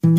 Today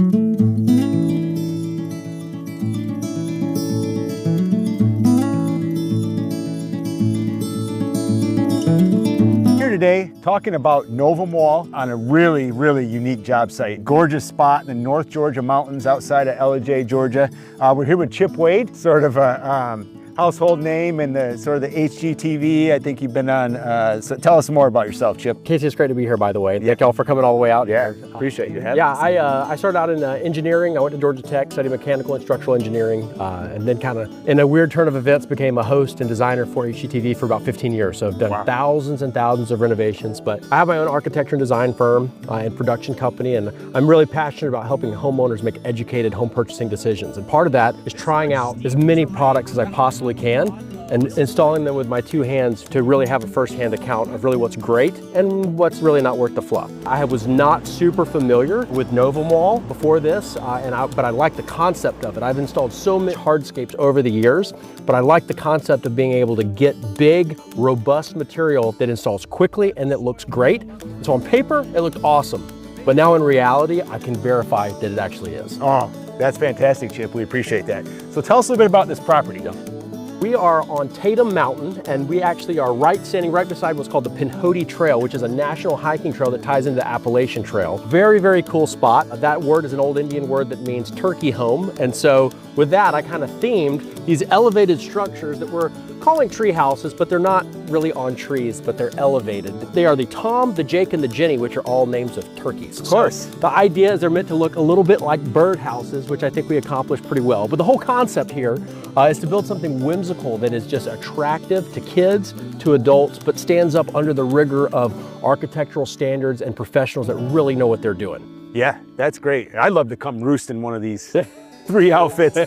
talking about Novum Wall on a really, really unique job site. Gorgeous spot in the North Georgia mountains outside of Ellijay, Georgia. We're here with Chip Wade, sort of a household name in the sort of the HGTV. I think you've been on, so tell us more about yourself, Chip. Casey, it's great to be here, by the way. Thank y'all for coming all the way out. Yeah, appreciate you having Yeah, us. I started out in engineering. I went to Georgia Tech, studied mechanical and structural engineering, and then kind of, in a weird turn of events, became a host and designer for HGTV for about 15 years. So I've done thousands and thousands of renovations, but I have my own architecture and design firm and production company, and I'm really passionate about helping homeowners make educated home purchasing decisions. And part of that is trying out as many products as I possibly can and installing them with my two hands to really have a first-hand account of really what's great and what's really not worth the fluff. I was not super familiar with Novum Wall before this, but I like the concept of it. I've installed so many hardscapes over the years, but I like the concept of being able to get big, robust material that installs quickly and that looks great. So on paper, it looked awesome. But now in reality, I can verify that it actually is. Oh, that's fantastic, Chip. We appreciate that. So tell us a little bit about this property. We are on Tatum Mountain, and we actually are standing right beside what's called the Pinhoti Trail, which is a national hiking trail that ties into the Appalachian Trail. Very, very cool spot. That word is an old Indian word that means turkey home. And so with that, I kind of themed these elevated structures that we're calling tree houses, but they're not really on trees, but they're elevated. They are the Tom, the Jake, and the Jenny, which are all names of turkeys. Of course. So the idea is they're meant to look a little bit like bird houses, which I think we accomplished pretty well. But the whole concept here is to build something whimsical that is just attractive to kids, to adults, but stands up under the rigor of architectural standards and professionals that really know what they're doing. Yeah, that's great. I'd love to come roost in one of these 3 outfits.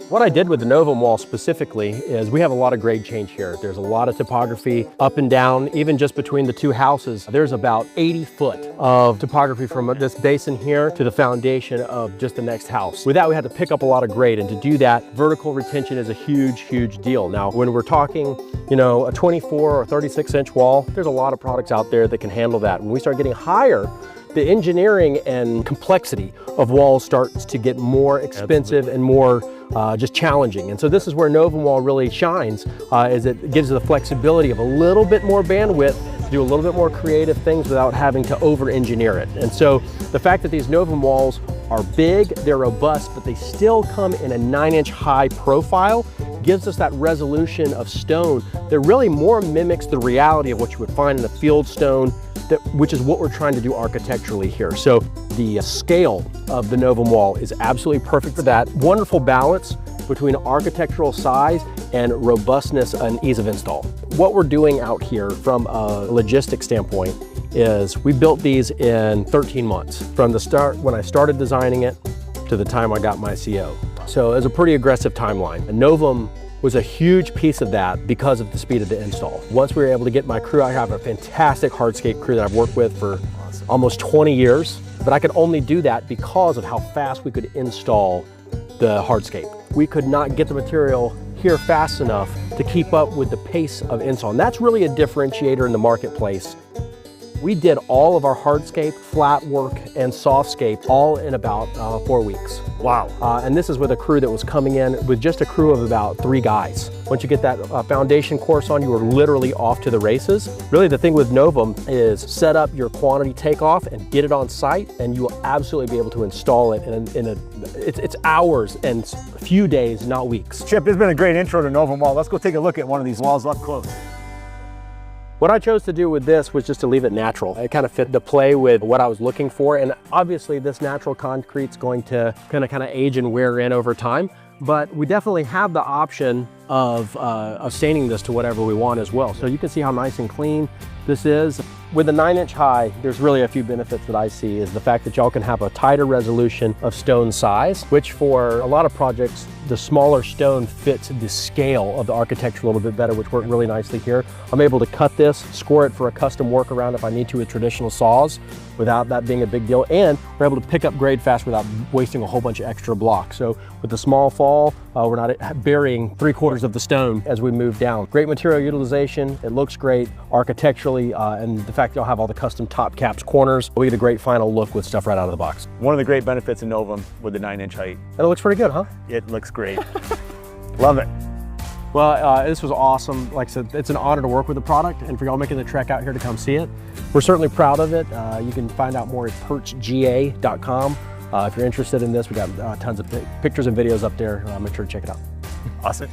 What I did with the Novum Wall specifically is we have a lot of grade change here. There's a lot of topography up and down, even just between the two houses. There's about 80 foot of topography from this basin here to the foundation of just the next house. With that, we had to pick up a lot of grade, and to do that, vertical retention is a huge, huge deal. Now, when we're talking, you know, a 24 or 36-inch wall, there's a lot of products out there that can handle that. When we start getting higher, the engineering and complexity of walls starts to get more expensive and more just challenging. And so this is where Novum Wall really shines, is it gives the flexibility of a little bit more bandwidth to do a little bit more creative things without having to over-engineer it. And so the fact that these Novum Walls are big, they're robust, but they still come in a 9-inch high profile, gives us that resolution of stone that really more mimics the reality of what you would find in a field stone, which is what we're trying to do architecturally here. So the scale of the Novum Wall is absolutely perfect for that. Wonderful balance between architectural size and robustness and ease of install. What we're doing out here from a logistics standpoint is we built these in 13 months. From the start, when I started designing it, to the time I got my CO. So it was a pretty aggressive timeline. And Novum was a huge piece of that because of the speed of the install. Once we were able to get my crew, I have a fantastic hardscape crew that I've worked with for almost 20 years, but I could only do that because of how fast we could install the hardscape. We could not get the material here fast enough to keep up with the pace of install. And that's really a differentiator in the marketplace. We did all of our hardscape, flat work, and softscape all in about 4 weeks. Wow. And this is with a crew that was coming in with just a crew of about 3 guys. Once you get that foundation course on, you are literally off to the races. Really, the thing with Novum is set up your quantity takeoff and get it on site, and you will absolutely be able to install it it's hours and a few days, not weeks. Chip, this has been a great intro to Novum Wall. Let's go take a look at one of these walls up close. What I chose to do with this was just to leave it natural. It kind of fit the play with what I was looking for, and obviously this natural concrete's going to kind of age and wear in over time, but we definitely have the option of staining this to whatever we want as well. So you can see how nice and clean this is. With a 9-inch high, there's really a few benefits that I see, is the fact that y'all can have a tighter resolution of stone size, which for a lot of projects, the smaller stone fits the scale of the architecture a little bit better, which worked really nicely here. I'm able to cut this, score it for a custom workaround if I need to with traditional saws without that being a big deal. And we're able to pick up grade fast without wasting a whole bunch of extra blocks. So with the small fall, we're not burying 3/4 of the stone as we move down. Great material utilization, it looks great architecturally, and the fact, you'll have all the custom top caps, corners. We get a great final look with stuff right out of the box. One of the great benefits of Novum with the 9-inch height. And it looks pretty good, huh? It looks great. Love it. Well, this was awesome. Like I said, it's an honor to work with the product, and for y'all making the trek out here to come see it. We're certainly proud of it. You can find out more at perchga.com. If you're interested in this, we got tons of pictures and videos up there. Make sure to check it out. Awesome.